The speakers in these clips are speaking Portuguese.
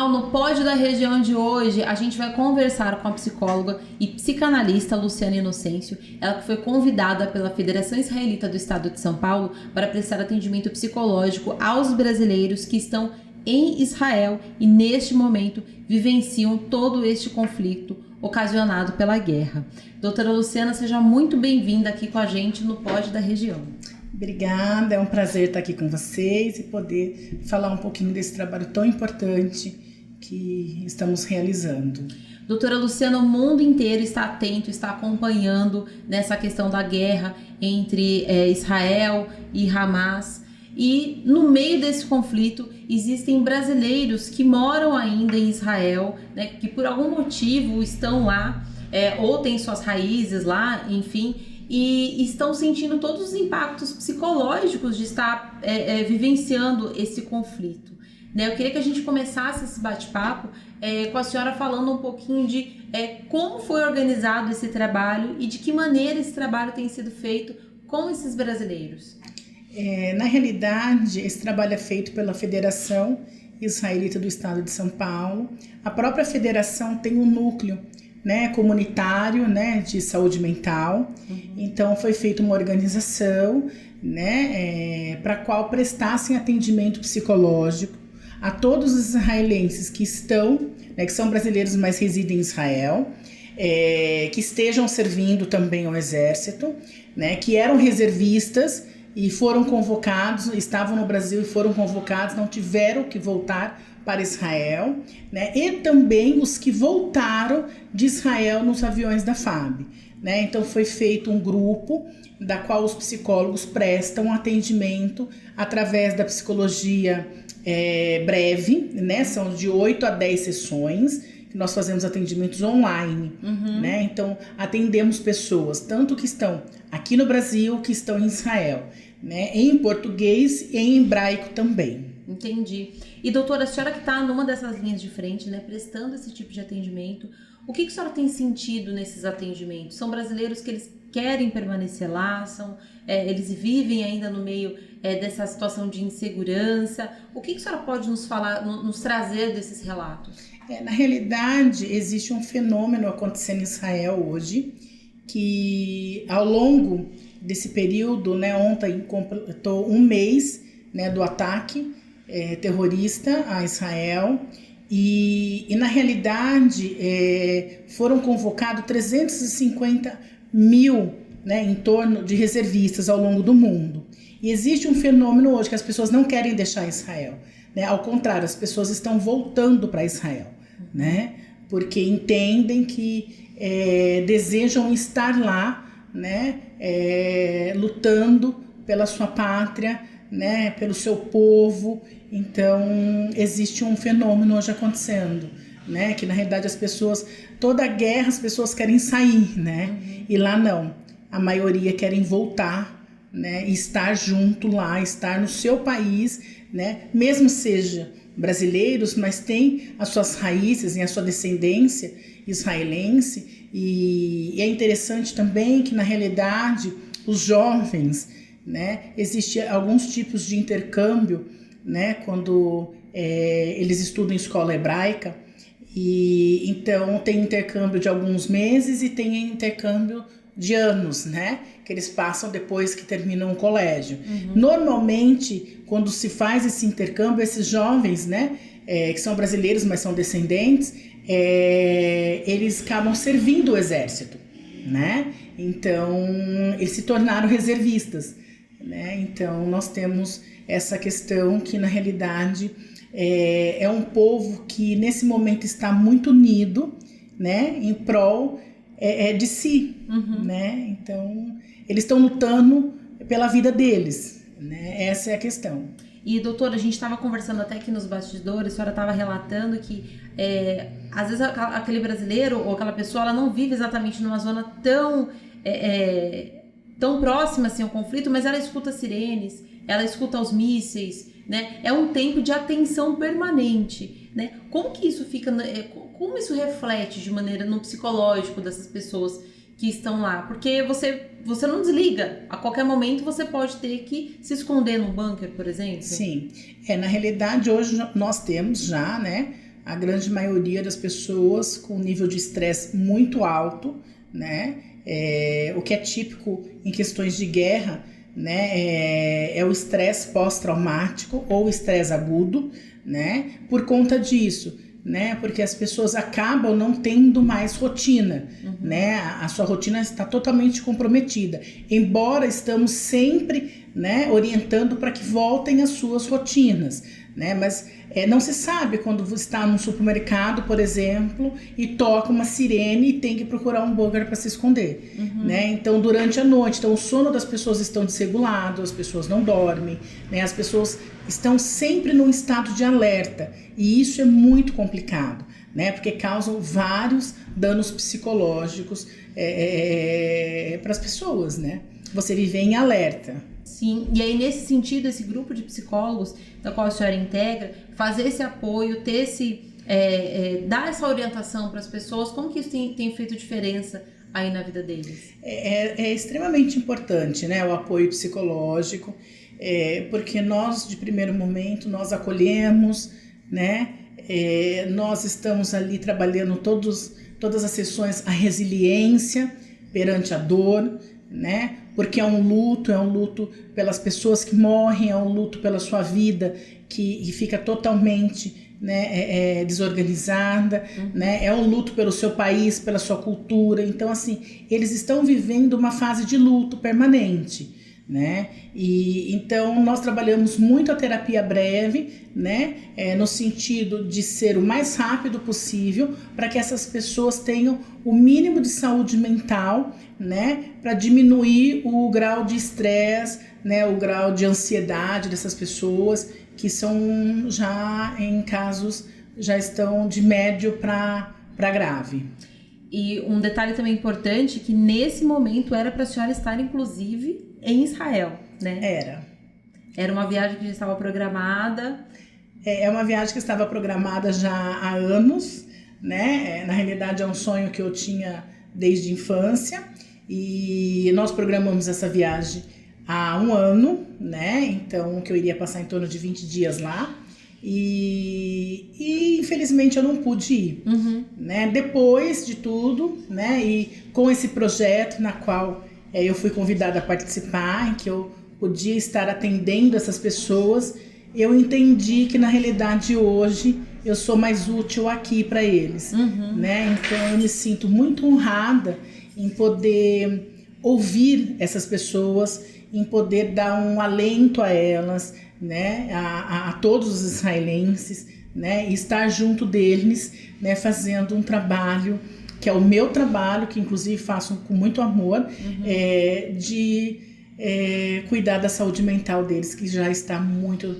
pessoal, no Pod da Região de hoje, a gente vai conversar com a psicóloga e psicanalista Luciana Inocêncio, ela que foi convidada pela Federação Israelita do Estado de São Paulo para prestar atendimento psicológico aos brasileiros que estão em Israel e, neste momento, vivenciam todo este conflito ocasionado pela guerra. Doutora Luciana, seja muito bem-vinda aqui com a gente no Pod da Região. Obrigada, é um prazer estar aqui com vocês e poder falar um pouquinho desse trabalho tão importante que estamos realizando. Doutora Luciana, o mundo inteiro está atento, está acompanhando nessa questão da guerra entre Israel e Hamas. E no meio desse conflito existem brasileiros que moram ainda em Israel, né, que por algum motivo estão lá, ou têm suas raízes lá, enfim, e estão sentindo todos os impactos psicológicos de estar vivenciando esse conflito. Né? Eu queria que a gente começasse esse bate-papo com a senhora falando um pouquinho de como foi organizado esse trabalho e de que maneira esse trabalho tem sido feito com esses brasileiros. Na realidade, esse trabalho é feito pela Federação Israelita do Estado de São Paulo. A própria federação tem um núcleo, né, comunitário, né, de saúde mental. Então foi feita uma organização, né, para a qual prestassem atendimento psicológico a todos os israelenses que estão, né, que são brasileiros, mas residem em Israel, que estejam servindo também ao exército, né, que eram reservistas e foram convocados, estavam no Brasil e foram convocados, não tiveram que voltar para Israel, né? E também os que voltaram de Israel nos aviões da FAB, né? Então foi feito um grupo da qual os psicólogos prestam atendimento através da psicologia breve, né? São de 8 a 10 sessões, que nós fazemos atendimentos online, né? Então atendemos pessoas tanto que estão aqui no Brasil, que estão em Israel, né? Em português e em hebraico também. Entendi. E doutora, a senhora que está numa dessas linhas de frente, né, prestando esse tipo de atendimento, o que a senhora tem sentido nesses atendimentos? São brasileiros que eles querem permanecer lá, eles vivem ainda no meio dessa situação de insegurança? O que a senhora pode nos falar, nos trazer desses relatos? Na realidade, existe um fenômeno acontecendo em Israel hoje, que ao longo desse período, né, ontem completou um mês, né, do ataque terrorista a Israel e na realidade foram convocados 350 mil, né, em torno de reservistas ao longo do mundo. E existe um fenômeno hoje que as pessoas não querem deixar Israel, né? Ao contrário, as pessoas estão voltando para Israel, né? Porque entendem que desejam estar lá, né? Lutando pela sua pátria, né, pelo seu povo. Então existe um fenômeno hoje acontecendo, né, que na realidade as pessoas, toda guerra as pessoas querem sair, né, e lá não, a maioria querem voltar, né, e estar junto lá, estar no seu país, né, mesmo seja brasileiros, mas tem as suas raízes e a sua descendência israelense. E é interessante também que na realidade os jovens, né, existem alguns tipos de intercâmbio, né, quando eles estudam em escola hebraica, e então tem intercâmbio de alguns meses e tem intercâmbio de anos, né, que eles passam depois que terminam o colégio. Normalmente, quando se faz esse intercâmbio, esses jovens, né, que são brasileiros, mas são descendentes, eles acabam servindo o exército, né, então eles se tornaram reservistas. Né? Então nós temos essa questão que na realidade é um povo que nesse momento está muito unido, né, em prol de si, né? Então eles estão lutando pela vida deles, né? Essa é a questão. E doutora, a gente estava conversando até aqui nos bastidores, a senhora estava relatando que às vezes aquele brasileiro ou aquela pessoa, ela não vive exatamente numa zona tão próxima assim ao conflito, mas ela escuta sirenes, ela escuta os mísseis, né? É um tempo de atenção permanente, né? Como que isso fica, como isso reflete de maneira no psicológico dessas pessoas que estão lá? Porque você não desliga, a qualquer momento você pode ter que se esconder num bunker, por exemplo. Sim, na realidade hoje nós temos já, né, a grande maioria das pessoas com nível de estresse muito alto, né? O que é típico em questões de guerra, né? É o estresse pós-traumático ou estresse agudo, né? Por conta disso, né? Porque as pessoas acabam não tendo mais rotina, né? A sua rotina está totalmente comprometida, embora estamos sempre, né, orientando para que voltem às suas rotinas, né? Mas não se sabe quando você está num supermercado, por exemplo, e toca uma sirene e tem que procurar um bunker para se esconder, né? Então, durante a noite, então, o sono das pessoas estão desregulado, as pessoas não dormem, né? As pessoas estão sempre num estado de alerta, e isso é muito complicado, né? Porque causam vários danos psicológicos para as pessoas, né? Você viver em alerta. Sim, e aí nesse sentido, esse grupo de psicólogos da qual a senhora integra, fazer esse apoio, ter dar essa orientação para as pessoas, como que isso tem feito diferença aí na vida deles? É extremamente importante, né, o apoio psicológico, porque nós, de primeiro momento, nós acolhemos, né, nós estamos ali trabalhando todas as sessões, a resiliência perante a dor, né? Porque é um luto pelas pessoas que morrem, é um luto pela sua vida que fica totalmente, né, desorganizada, né? É um luto pelo seu país, pela sua cultura. Então, assim, eles estão vivendo uma fase de luto permanente, né? E então nós trabalhamos muito a terapia breve, né? No sentido de ser o mais rápido possível para que essas pessoas tenham o mínimo de saúde mental, né? Para diminuir o grau de estresse, né? O grau de ansiedade dessas pessoas que são já em casos já estão de médio para grave. E um detalhe também importante que nesse momento era para a senhora estar inclusive em Israel, né? Era uma viagem que já estava programada. É uma viagem que estava programada já há anos, né? Na realidade é um sonho que eu tinha desde a infância e nós programamos essa viagem há um ano, né? Então que eu iria passar em torno de 20 dias lá e infelizmente eu não pude ir, né? Depois de tudo, né? E com esse projeto na qual eu fui convidada a participar, em que eu podia estar atendendo essas pessoas, eu entendi que na realidade hoje eu sou mais útil aqui para eles, né? Então eu me sinto muito honrada em poder ouvir essas pessoas, em poder dar um alento a elas, né? A todos os israelenses, né? E estar junto deles, né? Fazendo um trabalho que é o meu trabalho, que inclusive faço com muito amor, de cuidar da saúde mental deles, que já está muito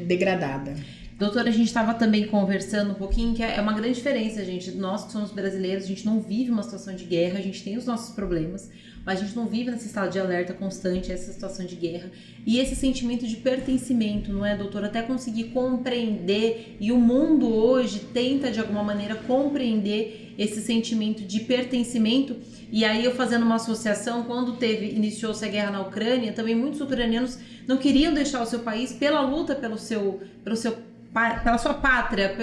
degradada. Doutora, a gente estava também conversando um pouquinho, que é uma grande diferença, gente. Nós que somos brasileiros, a gente não vive uma situação de guerra, a gente tem os nossos problemas, mas a gente não vive nesse estado de alerta constante, essa situação de guerra. E esse sentimento de pertencimento, não é, doutora? Até conseguir compreender, e o mundo hoje tenta, de alguma maneira, compreender esse sentimento de pertencimento. E aí, eu fazendo uma associação, quando iniciou-se a guerra na Ucrânia, também muitos ucranianos não queriam deixar o seu país pela luta pela sua pátria.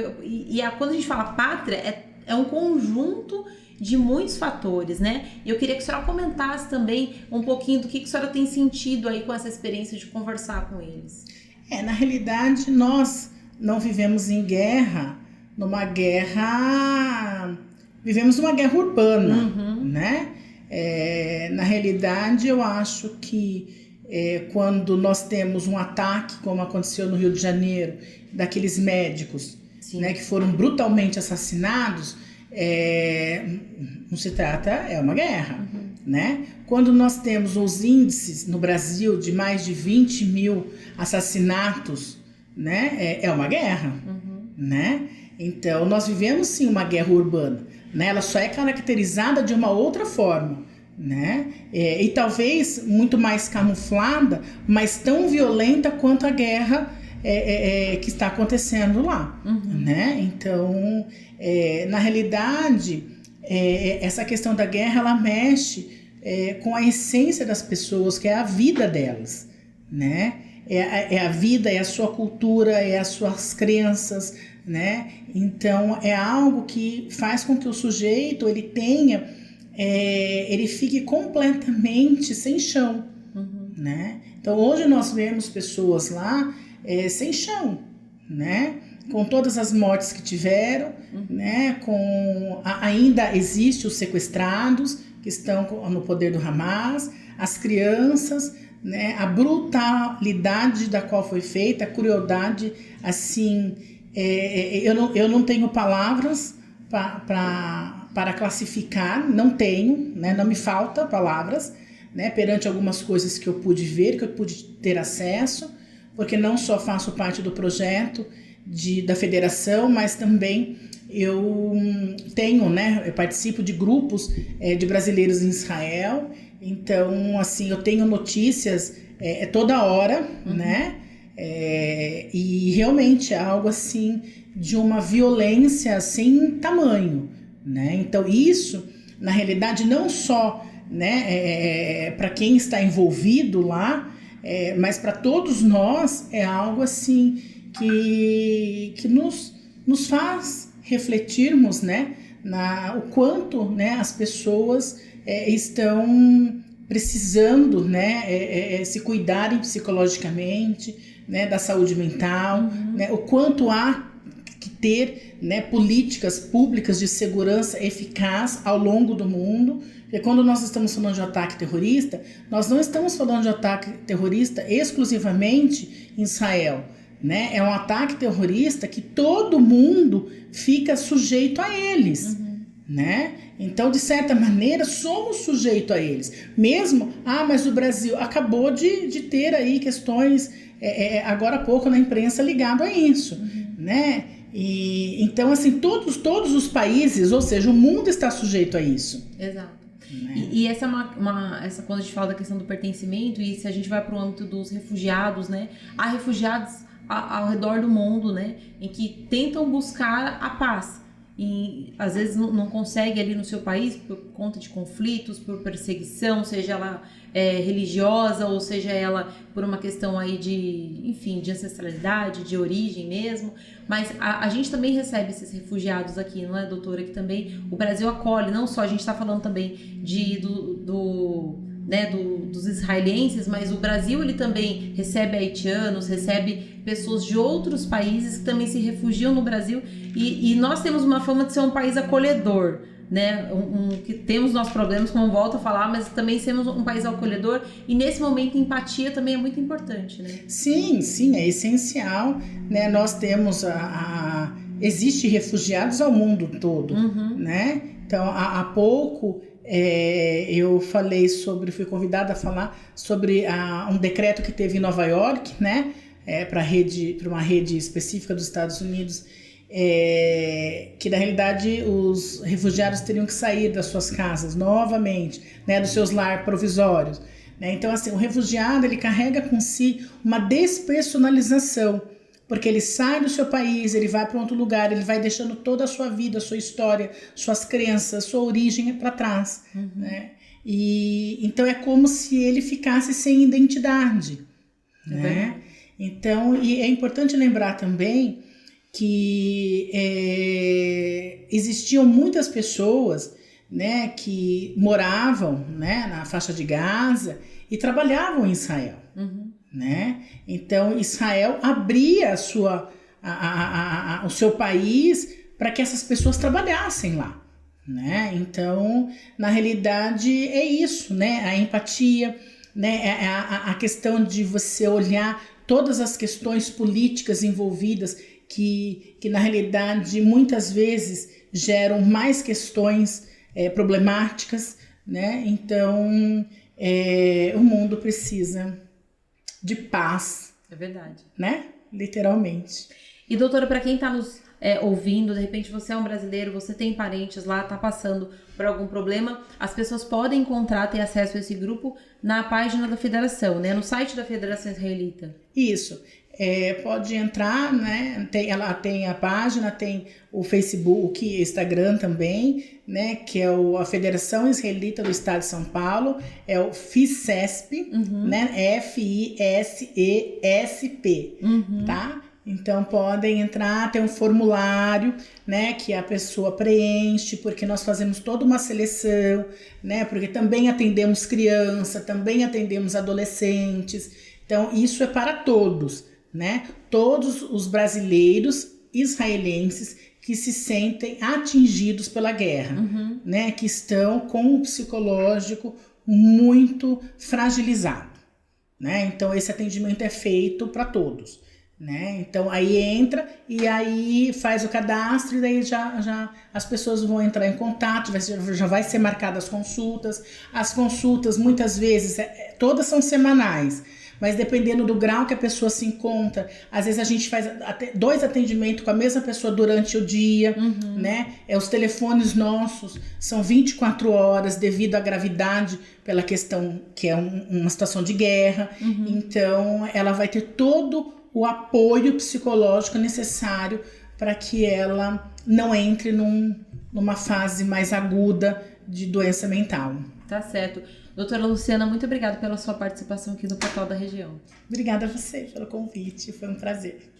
Quando a gente fala pátria, é um conjunto de muitos fatores, né? E eu queria que a senhora comentasse também um pouquinho do que a senhora tem sentido aí com essa experiência de conversar com eles. Na realidade, nós não vivemos em guerra, vivemos uma guerra urbana, né? Na realidade, eu acho que quando nós temos um ataque, como aconteceu no Rio de Janeiro, daqueles médicos, né, que foram brutalmente assassinados, não se trata, é uma guerra, né? Quando nós temos os índices no Brasil de mais de 20 mil assassinatos, né, é uma guerra, né? Então, nós vivemos sim uma guerra urbana, né? Ela só é caracterizada de uma outra forma, né? E talvez muito mais camuflada, mas tão violenta quanto a guerra que está acontecendo lá, né? Então, na realidade, essa questão da guerra, ela mexe com a essência das pessoas, que é a vida delas, né? É a vida, é a sua cultura, é as suas crenças, né? Então é algo que faz com que o sujeito ele tenha, ele fique completamente sem chão, né? Então hoje nós vemos pessoas lá sem chão, né? Com todas as mortes que tiveram, né? Ainda existe os sequestrados que estão no poder do Hamas, as crianças, né? A brutalidade da qual foi feita, a crueldade, assim, eu não tenho palavras para classificar, não tenho, né? Não me falta palavras, né? Perante algumas coisas que eu pude ver, que eu pude ter acesso, porque não só faço parte do projeto da federação, mas também eu tenho, né? Eu participo de grupos de brasileiros em Israel. Então, assim, eu tenho notícias toda hora, né? E realmente é algo assim de uma violência sem tamanho, né? Então isso, na realidade, não só, né, para quem está envolvido lá, mas para todos nós é algo assim que nos faz refletirmos, né, o quanto, né, as pessoas estão precisando, né, se cuidarem psicologicamente, né, da saúde mental, né, o quanto há que ter, né, políticas públicas de segurança eficaz ao longo do mundo. Porque quando nós estamos falando de ataque terrorista, nós não estamos falando de ataque terrorista exclusivamente em Israel, né? É um ataque terrorista que todo mundo fica sujeito a eles, né? Então, de certa maneira, somos sujeitos a eles. Mesmo, mas o Brasil acabou de ter aí questões, agora há pouco na imprensa, ligado a isso, né? E, então, assim, todos os países, ou seja, o mundo está sujeito a isso. Exato. E essa essa quando a gente fala da questão do pertencimento, e se a gente vai para o âmbito dos refugiados, né? Há refugiados ao redor do mundo, né? Em que tentam buscar a paz. E às vezes não consegue ali no seu país por conta de conflitos, por perseguição, seja ela religiosa ou seja ela por uma questão aí de ancestralidade, de origem mesmo. Mas a gente também recebe esses refugiados aqui, não é, doutora? Que também o Brasil acolhe, não só a gente está falando também dos israelenses, mas o Brasil ele também recebe haitianos, recebe pessoas de outros países que também se refugiam no Brasil e nós temos uma fama de ser um país acolhedor, né? Que temos nossos problemas, como volto a falar, mas também somos um país acolhedor e nesse momento empatia também é muito importante, né? Sim, é essencial, né? Nós temos existe refugiados ao mundo todo, né? Então, há pouco eu fui convidada a falar sobre um decreto que teve em Nova York, né, para uma rede específica dos Estados Unidos, que na realidade os refugiados teriam que sair das suas casas novamente, né, dos seus lares provisórios, né? Então, assim, o refugiado ele carrega com si uma despersonalização, porque ele sai do seu país, ele vai para outro lugar, ele vai deixando toda a sua vida, a sua história, suas crenças, sua origem para trás, né? E então é como se ele ficasse sem identidade, né? Então, e é importante lembrar também que existiam muitas pessoas, né, que moravam, né, na faixa de Gaza e trabalhavam em Israel. Né? Então Israel abria o seu país para que essas pessoas trabalhassem lá, né? Então, na realidade é isso, né? A empatia, né? A questão de você olhar todas as questões políticas envolvidas que na realidade muitas vezes geram mais questões problemáticas, né? Então o mundo precisa de paz. É verdade. Né? Literalmente. E doutora, para quem está nos ouvindo, de repente você é um brasileiro, você tem parentes lá, está passando por algum problema, as pessoas podem encontrar, ter acesso a esse grupo na página da federação, né? No site da Federação Israelita. Isso. Pode entrar, né? Ela tem a página, tem o Facebook, Instagram também, né? Que é a Federação Israelita do Estado de São Paulo, é o FISESP, né? FISESP, tá? Então podem entrar, tem um formulário, né, que a pessoa preenche, porque nós fazemos toda uma seleção, né, porque também atendemos criança, também atendemos adolescentes. Então isso é para todos, né? Todos os brasileiros israelenses que se sentem atingidos pela guerra, né, que estão com o psicológico muito fragilizado, né? Então esse atendimento é feito para todos, né? Então aí entra e aí faz o cadastro e daí já as pessoas vão entrar em contato, já vai ser marcadas as consultas muitas vezes todas são semanais, mas dependendo do grau que a pessoa se encontra, às vezes a gente faz 2 atendimentos com a mesma pessoa durante o dia, né? Os telefones nossos são 24 horas devido à gravidade, pela questão que é uma situação de guerra. Então, ela vai ter todo o apoio psicológico necessário para que ela não entre numa fase mais aguda de doença mental. Tá certo. Doutora Luciana, muito obrigada pela sua participação aqui no Portal da Região. Obrigada a você pelo convite, foi um prazer.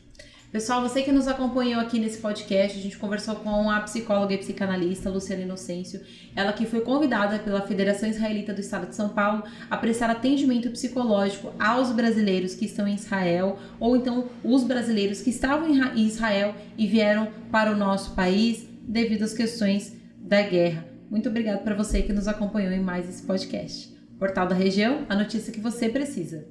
Pessoal, você que nos acompanhou aqui nesse podcast, a gente conversou com a psicóloga e psicanalista Luciana Inocêncio, ela que foi convidada pela Federação Israelita do Estado de São Paulo a prestar atendimento psicológico aos brasileiros que estão em Israel, ou então os brasileiros que estavam em Israel e vieram para o nosso país devido às questões da guerra. Muito obrigada para você que nos acompanhou em mais esse podcast. Portal da Região, a notícia que você precisa.